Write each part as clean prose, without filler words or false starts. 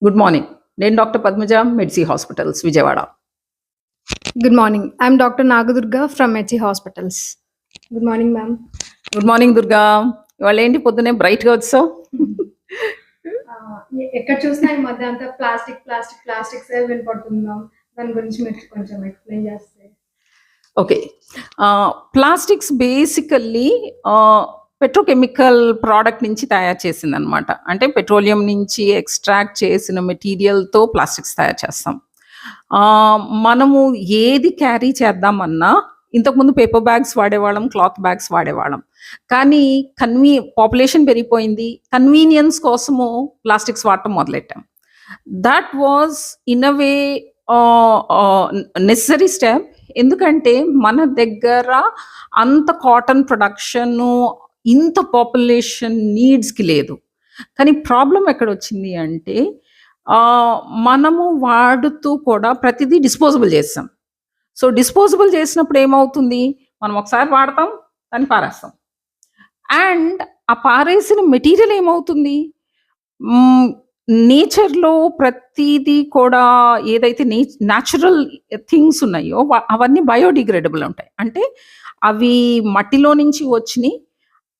Good morning. నేను doctor Padmaja, మెడ్సీ hospitals Vijayawada. Good morning. I'm Dr. Nagadurga from Medsi Hospitals. Good morning, ma'am. Good morning Durga. ఇవాళ ఏంటి పొద్దునే బ్రైట్గా వచ్చావు? ఎక్కడ చూసినా ఈ మధ్య అంతా ప్లాస్టిక్స్ వినపడుతుంది మ్యామ్. దాని గురించి మీరు కొంచెం ఎక్స్ప్లెయిన్ చేస్తే. Okay. Plastics basically petrochemical product నుంచి తయారు చేసిందనమాట. అంటే పెట్రోలియం నుంచి ఎక్స్ట్రాక్ట్ చేసిన మెటీరియల్తో ప్లాస్టిక్స్ తయారు చేస్తాం. మనము ఏది క్యారీ చేద్దామన్నా ఇంతకుముందు పేపర్ బ్యాగ్స్ వాడేవాళ్ళం, క్లాత్ బ్యాగ్స్ వాడేవాళ్ళం. కానీ పాపులేషన్ పెరిగిపోయింది, కన్వీనియన్స్ కోసము ప్లాస్టిక్స్ వాడటం మొదలెట్టాం. That was in a way necessary step. ఎందుకంటే మన దగ్గర అంత కాటన్ ప్రొడక్షను ఇంత పాపులేషన్ నీడ్స్కి లేదు. కానీ ప్రాబ్లం ఎక్కడొచ్చింది అంటే మనము వాడుతూ కూడా ప్రతిదీ డిస్పోజబుల్ చేస్తాం. సో డిస్పోజబుల్ చేసినప్పుడు ఏమవుతుంది, మనం ఒకసారి వాడతాం, దాన్ని పారేస్తాం. అండ్ ఆ పారేసిన మెటీరియల్ ఏమవుతుంది, నేచర్లో ప్రతిదీ కూడా ఏదైతే న్యాచురల్ థింగ్స్ ఉన్నాయో అవన్నీ బయోడిగ్రేడబుల్ ఉంటాయి. అంటే అవి మట్టిలో నుంచి వచ్చినాయి,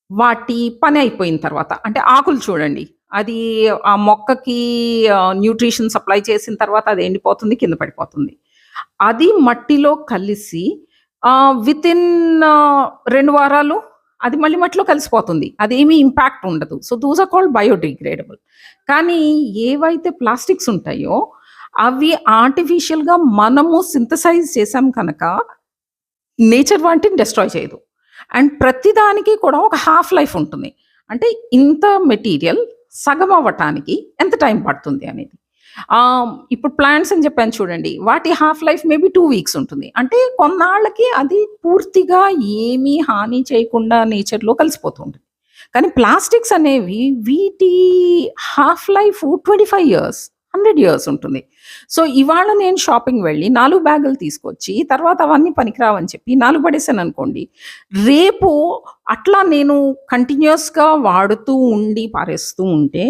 వాటి పని అయిపోయిన తర్వాత, అంటే ఆకులు చూడండి, అది ఆ మొక్కకి న్యూట్రిషన్ సప్లై చేసిన తర్వాత అది ఎండిపోతుంది, కింద పడిపోతుంది. అది మట్టిలో కలిసి విత్ ఇన్ 2 వారాలు అది మళ్ళీ మట్టిలో కలిసిపోతుంది. అదేమీ ఇంపాక్ట్ ఉండదు. So those are called biodegradable. కానీ ఏవైతే ప్లాస్టిక్స్ ఉంటాయో అవి ఆర్టిఫిషియల్గా మనము సింథసైజ్ చేసాం కనుక నేచర్ వాటిని డెస్ట్రాయ్ చేయదు. అండ్ ప్రతిదానికి కూడా ఒక హాఫ్ లైఫ్ ఉంటుంది. అంటే ఇంత మెటీరియల్ సగం అవ్వటానికి ఎంత టైం పడుతుంది అనేది. ఇప్పుడు ప్లాంట్స్ అని చెప్పాను చూడండి, వాటి హాఫ్ లైఫ్ మేబీ 2 వీక్స్ ఉంటుంది. అంటే కొన్నాళ్ళకి అది పూర్తిగా ఏమీ హాని చేయకుండా నేచర్లో కలిసిపోతుంది. కానీ ప్లాస్టిక్స్ అనేవి వీటి హాఫ్ లైఫ్ 25 ఇయర్స్, 100 ఇయర్స్ ఉంటుంది. సో ఇవాళ నేను షాపింగ్ వెళ్ళి 4 బ్యాగులు తీసుకొచ్చి తర్వాత అవన్నీ పనికిరావని చెప్పి 4 పడేసాను అనుకోండి, రేపు అట్లా నేను కంటిన్యూస్గా వాడుతూ ఉండి పారేస్తూ ఉంటే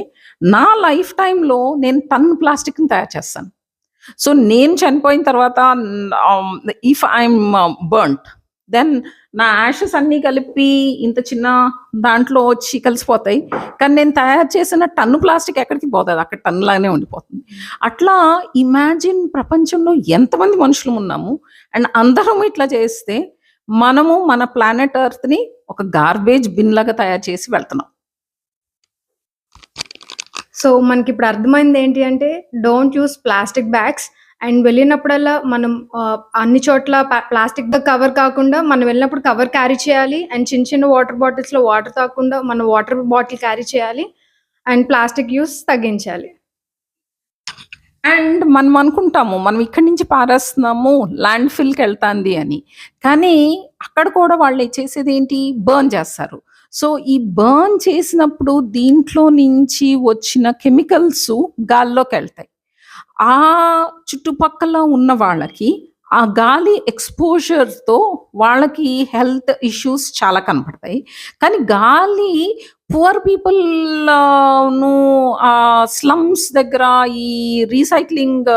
నా లైఫ్ టైంలో నేను టన్ ప్లాస్టిక్ని తయారు చేస్తాను. సో నేను చనిపోయిన తర్వాత ఇఫ్ ఐఎమ్ బర్న్ట్, దెన్ నా యాషెస్ అన్నీ కలిపి ఇంత చిన్న దాంట్లో వచ్చి కలిసిపోతాయి. కానీ నేను తయారు చేసిన టన్ను ప్లాస్టిక్ ఎక్కడికి పోతుంది, అక్కడ టన్నులాగానే ఉండిపోతుంది. అట్లా ఇమాజిన్ ప్రపంచంలో ఎంతమంది మనుషులు ఉన్నాము, అండ్ అందరం ఇట్లా చేస్తే మనము మన ప్లానెట్ ఎర్త్ని ఒక గార్బేజ్ బిన్ లాగా తయారు చేసి వెళ్తున్నాం. సో మనకి ఇప్పుడు అర్థమైంది ఏంటి అంటే, don't use plastic bags. And వెళ్ళినప్పుడల్లా మనం అన్ని చోట్ల ప్లాస్టిక్ కవర్ కాకుండా మనం వెళ్ళినప్పుడు కవర్ క్యారీ చేయాలి. అండ్ చిన్న వాటర్ బాటిల్స్లో వాటర్ తాగకుండా మనం వాటర్ బాటిల్ క్యారీ చేయాలి. అండ్ ప్లాస్టిక్ యూస్ తగ్గించాలి. అండ్ మనం అనుకుంటాము మనం ఇక్కడి నుంచి పారేస్తున్నాము, ల్యాండ్ ఫిల్కి వెళ్తాంది అని. కానీ అక్కడ కూడా వాళ్ళు చేసేది ఏంటి, బర్న్ చేస్తారు. సో ఈ బర్న్ చేసినప్పుడు దీంట్లో నుంచి వచ్చిన కెమికల్స్ గాల్లోకి వెళ్తాయి. ఆ చుట్టుపక్కల ఉన్న వాళ్ళకి ఆ గాలి ఎక్స్పోజర్తో వాళ్ళకి హెల్త్ ఇష్యూస్ చాలా కనపడతాయి. కానీ గాలి పువర్ పీపుల్ను స్లమ్స్ దగ్గర, ఈ రీసైక్లింగ్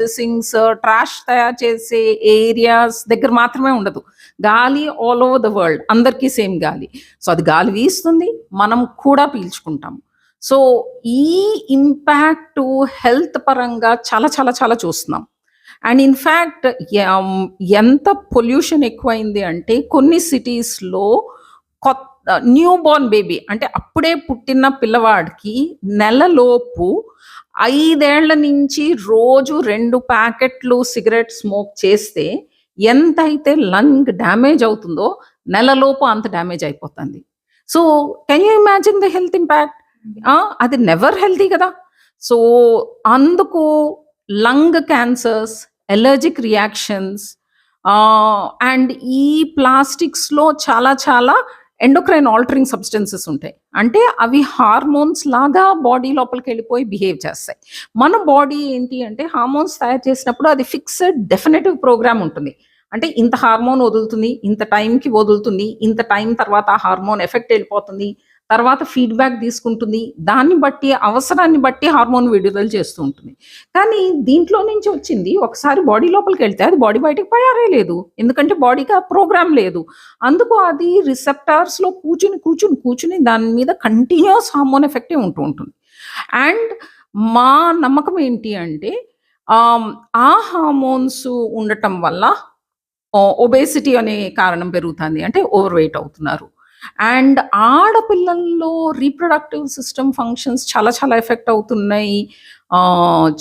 దిసింగ్స్, ట్రాష్ తయారు చేసే ఏరియాస్ దగ్గర మాత్రమే ఉండదు. గాలి ఆల్ ఓవర్ ద వరల్డ్ అందరికీ సేమ్ గాలి. సో అది గాలి వీస్తుంది, మనం కూడా పీల్చుకుంటాం. సో ఈ ఇంపాక్ట్ హెల్త్ పరంగా చాలా చాలా చాలా చూస్తున్నాం. అండ్ ఇన్ఫ్యాక్ట్ ఎంత పొల్యూషన్ ఎక్కువైంది అంటే కొన్ని సిటీస్లో న్యూ బోర్న్ బేబీ, అంటే అప్పుడే పుట్టిన పిల్లవాడికి నెలలోపు 5 ఏళ్ల నుంచి రోజు 2 ప్యాకెట్లు సిగరెట్ స్మోక్ చేస్తే ఎంతైతే లంగ్ డ్యామేజ్ అవుతుందో నెలలోపు అంత డ్యామేజ్ అయిపోతుంది. So can you imagine the health impact? అది నెవర్ హెల్తీ కదా. సో అందుకు lung cancers, allergic reactions, and ఈ ప్లాస్టిక్స్లో చాలా చాలా ఎండోక్రైన్ ఆల్టరింగ్ సబ్స్టెన్సెస్ ఉంటాయి. అంటే అవి హార్మోన్స్ లాగా బాడీ లోపలికి వెళ్ళిపోయి బిహేవ్ చేస్తాయి. మన బాడీ ఏంటి అంటే హార్మోన్స్ తయారు చేసినప్పుడు అది ఫిక్స్డ్ డెఫినెటివ్ ప్రోగ్రామ్ ఉంటుంది. అంటే ఇంత హార్మోన్ వదులుతుంది, ఇంత టైంకి వదులుతుంది, ఇంత టైం తర్వాత ఆ హార్మోన్ ఎఫెక్ట్ వెళ్ళిపోతుంది, తర్వాత ఫీడ్‌బ్యాక్ తీసుకుంటుంది. దాన్ని బట్టి అవసరాన్ని బట్టి హార్మోన్ విడుదల చేస్తూ ఉంటుంది. కానీ దీంట్లో నుంచి వచ్చింది ఒకసారి బాడీ లోపలికెళ్తే అది బాడీ బయటకి లేదు. ఎందుకంటే బాడీకి ఆ ప్రోగ్రామ్ లేదు. అందుకు అది రిసెప్టార్స్‌లో కూర్చుని దాని మీద కంటిన్యూయస్ హార్మోన్ ఎఫెక్టే ఉంటూ ఉంటుంది. అండ్ మా నమ్మకం ఏంటి అంటే ఆ హార్మోన్స్ ఉండటం వల్ల ఒబేసిటీ అనే కారణం పెరుగుతుంది. అంటే ఓవర్ వెయిట్ అవుతున్నారు. అండ్ ఆడపిల్లల్లో రీప్రొడక్టివ్ సిస్టమ్ ఫంక్షన్స్ చాలా చాలా ఎఫెక్ట్ అవుతున్నాయి.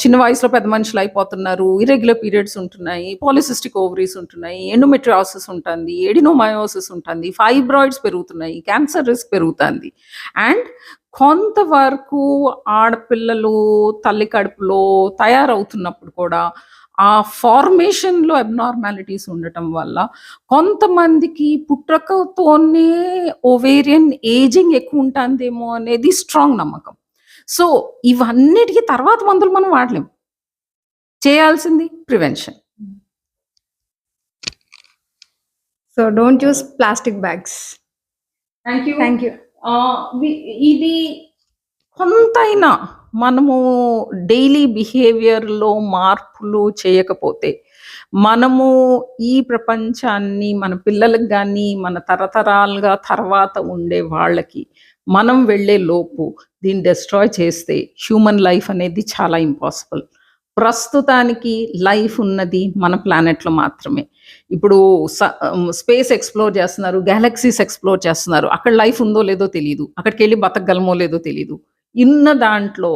చిన్న వయసులో పెద్ద మనుషులు అయిపోతున్నారు. ఇర్రెగ్యులర్ పీరియడ్స్ ఉంటున్నాయి. పాలిసిస్టిక్ ఓవరీస్ ఉంటున్నాయి. ఎండోమెట్రియోసిస్ ఉంటుంది. ఎడినోమయోసిస్ ఉంటుంది. ఫైబ్రాయిడ్స్ పెరుగుతున్నాయి. క్యాన్సర్ రిస్క్ పెరుగుతుంది. అండ్ కొంతవరకు ఆడపిల్లలు తల్లి కడుపులో తయారవుతున్నప్పుడు కూడా ఆ ఫార్మేషన్‌లో అబ్నార్మాలిటీస్ ఉండటం వల్ల కొంతమందికి పుట్టుకతోనే ఓవేరియన్ ఏజింగ్ ఎక్కువుంటాందేమో అనేది స్ట్రాంగ్ నమ్మకం. సో, ఇవన్నిటికి తర్వాత మందులు మనం వాడలేం. చేయాల్సింది prevention. So, don't use plastic bags. Thank you. Thank you. ఇది కొంతైనా మనము డైలీ బిహేవియర్‌లో మార్పులు చేయకపోతే, మనము ఈ ప్రపంచాన్ని మన పిల్లలకి గానీ, మన తరతరాలుగా తర్వాత ఉండే వాళ్ళకి మనం వెళ్ళే లోపు దీన్ని డెస్ట్రాయ్ చేస్తే హ్యూమన్ లైఫ్ అనేది చాలా ఇంపాసిబుల్. ప్రస్తుతానికి లైఫ్ ఉన్నది మన ప్లానెట్‌లో మాత్రమే. ఇప్పుడు స్పేస్ ఎక్స్‌ప్లోర్ చేస్తున్నారు. గెలాక్సీస్ ఎక్స్‌ప్లోర్ చేస్తున్నారు. అక్కడ లైఫ్ ఉందో లేదో తెలీదు. అక్కడికెళ్ళి బతకగలమో లేదో తెలీదు. ఉన్న దాంట్లో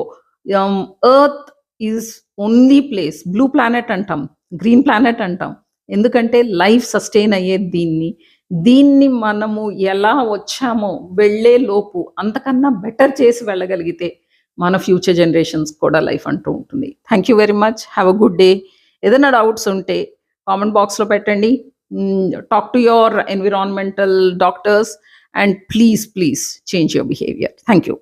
earth is only place. Blue planet అంటాం. గ్రీన్ ప్లానెట్ అంటాం. ఎందుకంటే లైఫ్ సస్టైన్ అయ్యేది దీన్ని మనము ఎలా వచ్చామో వెళ్ళే లోపు అంతకన్నా బెటర్ చేసి వెళ్ళగలిగితే మన ఫ్యూచర్ జనరేషన్స్ కూడా లైఫ్ అంటూ ఉంటుంది. Thank you very much. Have a good day. ఏదైనా డౌట్స్ ఉంటే కామెంట్ బాక్స్‌లో పెట్టండి. Talk to your environmental doctors and please change your behaviour. Thank you.